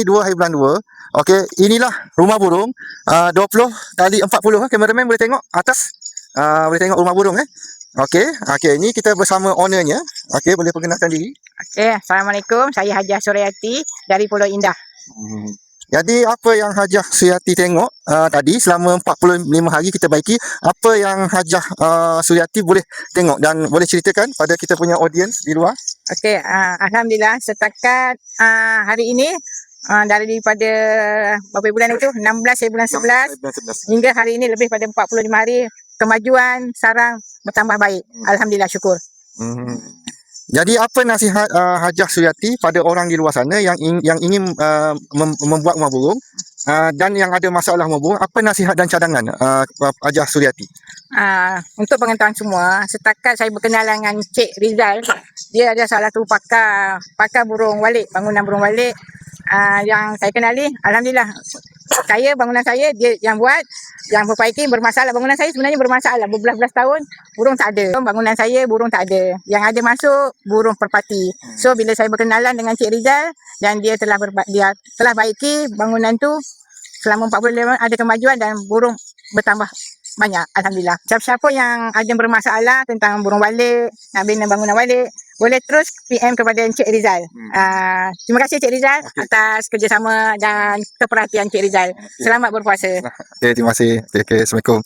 2 hari bulan 2. Okey, inilah rumah burung 20 kali 40 kameraman boleh tengok atas. Boleh tengok rumah burung Okey, ini kita bersama ownernya. Okey, boleh perkenalkan diri. Okey, Assalamualaikum. Saya Hajah Suryati dari Pulau Indah. Jadi apa yang Hajah Suryati tengok tadi selama 45 hari kita baiki, apa yang Hajah Suryati boleh tengok dan boleh ceritakan pada kita punya audience di luar? Okey, alhamdulillah setakat hari ini daripada berapa bulan itu? 16 bulan 11 hingga hari ini lebih pada 45 hari kemajuan sarang bertambah baik. Alhamdulillah, syukur. Jadi apa nasihat Hajah Suryati pada orang di luar sana yang ingin membuat rumah burung dan yang ada masalah rumah burung, apa nasihat dan cadangan Hajah Suryati? Untuk pengetahuan semua, setakat saya berkenalan dengan Cik Rizal, dia ada salah satu pakar burung walik, bangunan burung walik yang saya kenali. Alhamdulillah, bangunan saya dia yang buat, yang perbaiki. Bermasalah bangunan saya, sebenarnya bermasalah berbelas-belas tahun burung tak ada. Bangunan saya burung tak ada, yang ada masuk burung perpati. So bila saya berkenalan dengan Cik Rizal dan dia telah baiki bangunan tu, selama 45 ada kemajuan dan burung bertambah banyak. Alhamdulillah. Siapa-siapa yang ada bermasalah tentang burung walik, nak bina bangunan walik, boleh terus PM kepada Encik Rizal. Terima kasih Cik Rizal atas kerjasama dan keperhatian Cik Rizal. Selamat berpuasa. Okey, terima kasih. Okey, Assalamualaikum.